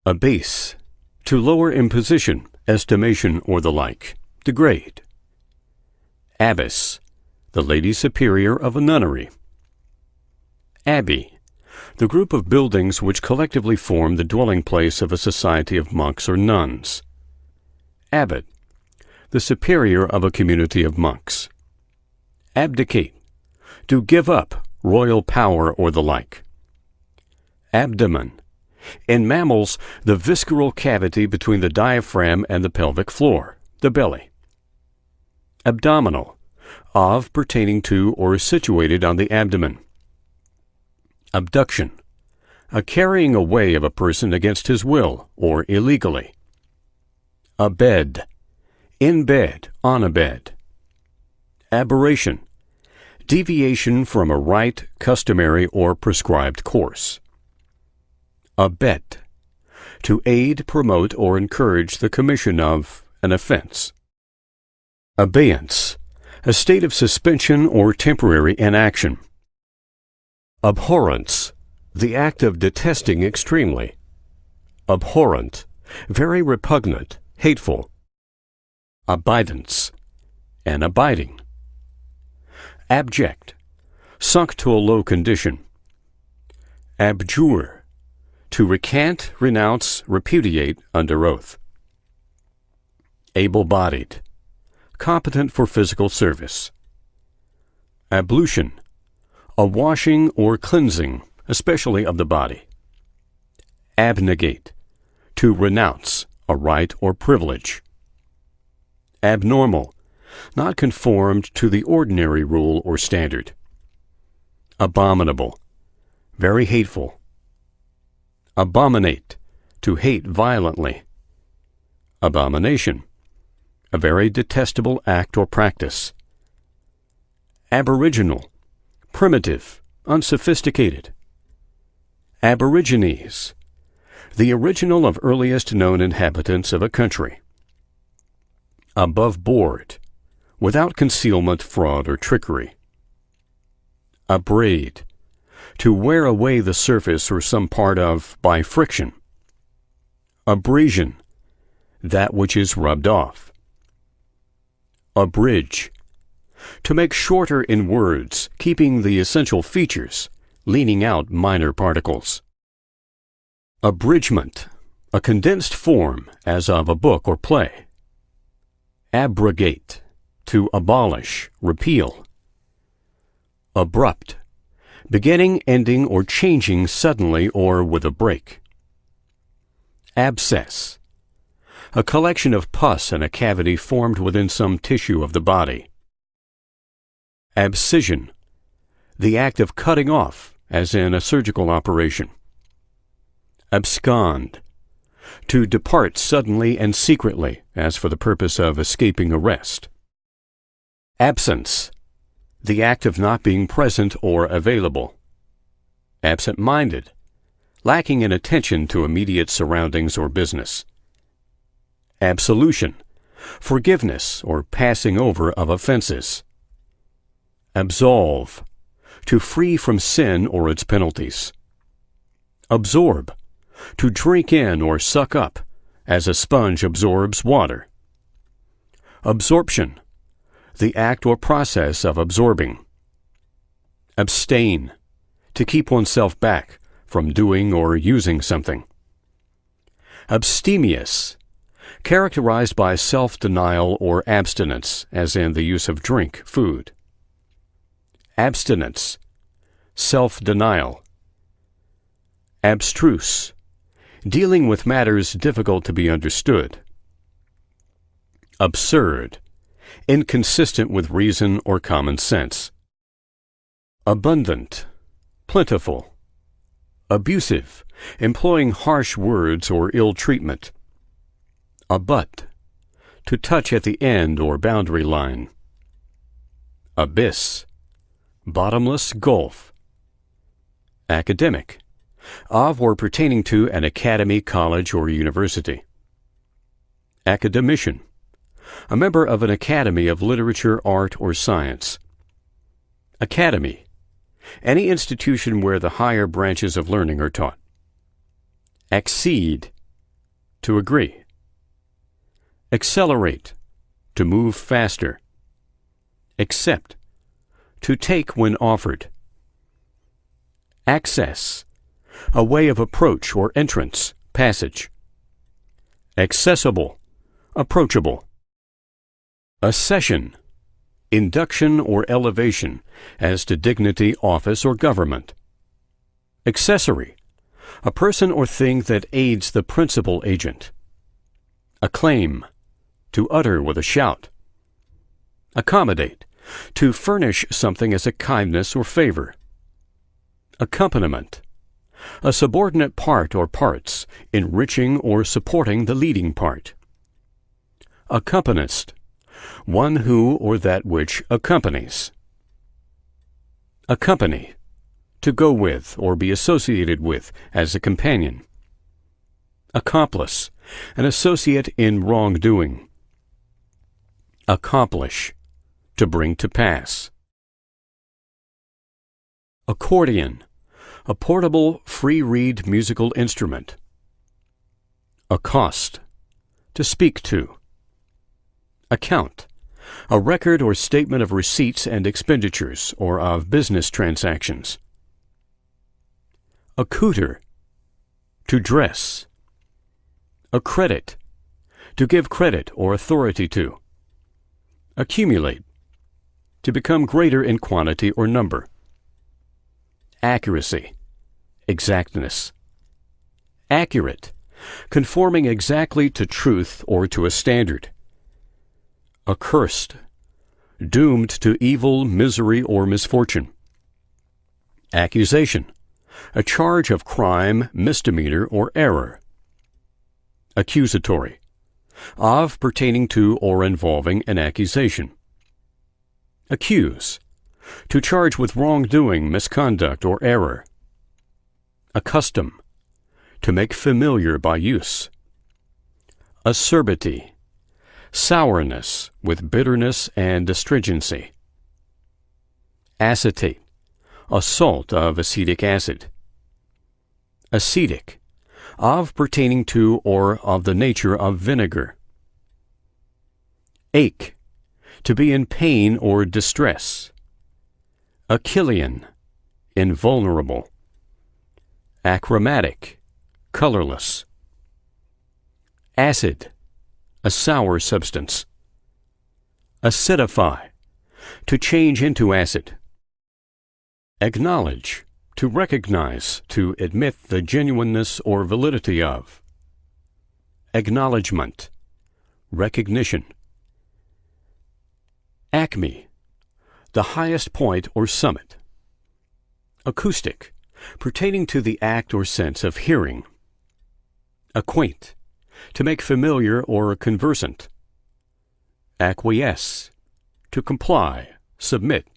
Abase, to lower in position, estimation, or the like, degrade. Abbess, the lady superior of a nunnery. Abbey, the group of buildings which collectively form the dwelling place of a society of monks or nuns. Abbot, the superior of a community of monks. Abdicate, to give up, royal power or the like. Abdomen, in mammals, the visceral cavity between the diaphragm and the pelvic floor, the belly. Abdominal, of, pertaining to, or situated on the abdomen. Abduction, a carrying away of a person against his will or illegally. Abed, in bed, on a bed. Aberration, deviation from a right, customary, or prescribed course. Abet, to aid, promote, or encourage the commission of an offense. Abeyance, a state of suspension or temporary inaction. Abhorrence, the act of detesting extremely. Abhorrent, very repugnant, hateful. Abidance, an abiding. Abject, sunk to a low condition. Abjure, to recant, renounce, repudiate under oath. Able-bodied, competent for physical service. Ablution, a washing or cleansing, especially of the body. Abnegate, to renounce, a right or privilege. Abnormal, not conformed to the ordinary rule or standard. Abominable, very hateful. Abominate, to hate violently. Abomination, a very detestable act or practice. Aboriginal, primitive, unsophisticated. Aborigines, the original of earliest known inhabitants of a country. Above board, without concealment, fraud, or trickery. Abrade, to wear away the surface or some part of by friction. Abrasion, that which is rubbed off. Abridge, to make shorter in words, keeping the essential features, leaning out minor particles. Abridgment, a condensed form, as of a book or play. Abrogate, to abolish, repeal. Abrupt, beginning, ending, or changing suddenly or with a break. Abscess, a collection of pus in a cavity formed within some tissue of the body. Abscission, the act of cutting off, as in a surgical operation. Abscond, to depart suddenly and secretly, as for the purpose of escaping arrest. Absence, the act of not being present or available. Absent-minded, lacking in attention to immediate surroundings or business. Absolution, forgiveness or passing over of offenses. Absolve, to free from sin or its penalties. Absorb, to drink in or suck up, as a sponge absorbs water. Absorption, the act or process of absorbing. Abstain, to keep oneself back from doing or using something. Abstemious, characterized by self-denial or abstinence, as in the use of drink, food. Abstinence, self-denial. Abstruse, dealing with matters difficult to be understood. Absurd, inconsistent with reason or common sense. Abundant, plentiful. Abusive, employing harsh words or ill treatment. Abut, to touch at the end or boundary line. Abyss, bottomless gulf. Academic, of or pertaining to an academy, college, or university. Academician, a member of an academy of literature, art, or science. Academy, any institution where the higher branches of learning are taught. Accede, to agree. Accelerate, to move faster. Accept, to take when offered. Access, a way of approach or entrance, passage. Accessible, approachable. Accession, induction or elevation as to dignity, office, or government. Accessory, a person or thing that aids the principal agent. Acclaim, to utter with a shout. Accommodate, to furnish something as a kindness or favor. Accompaniment, a subordinate part or parts, enriching or supporting the leading part. Accompanist, one who or that which accompanies. Accompany, to go with or be associated with as a companion. Accomplice, an associate in wrongdoing. Accomplish, to bring to pass. Accordion, a portable free-reed musical instrument. Accost, to speak to. Account, a record or statement of receipts and expenditures or of business transactions. Accouter, to dress. Accredit, to give credit or authority to. Accumulate, to become greater in quantity or number. Accuracy, exactness. Accurate, conforming exactly to truth or to a standard. Accursed, doomed to evil, misery, or misfortune. Accusation, a charge of crime, misdemeanor, or error. Accusatory, of pertaining to or involving an accusation. Accuse, to charge with wrongdoing, misconduct, or error. Accustom, to make familiar by use. Acerbity, sourness with bitterness and astringency. Acetate, a salt of acetic acid. Acetic, of pertaining to or of the nature of vinegar. Ache, to be in pain or distress. Achillean, invulnerable. Achromatic, colorless. Acid, a sour substance. Acidify, to change into acid. Acknowledge, to recognize, to admit the genuineness or validity of. Acknowledgement, recognition. Acme, the highest point or summit. Acoustic, pertaining to the act or sense of hearing. Acquaint, to make familiar or conversant. Acquiesce, to comply, submit.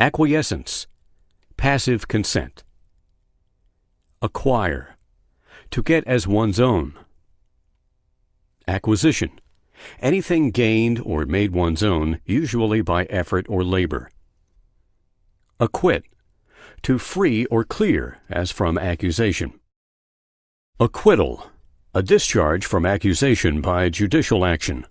Acquiescence, passive consent. Acquire, to get as one's own. Acquisition, anything gained or made one's own, usually by effort or labor. Acquit, to free or clear, as from accusation. Acquittal, a discharge from accusation by judicial action.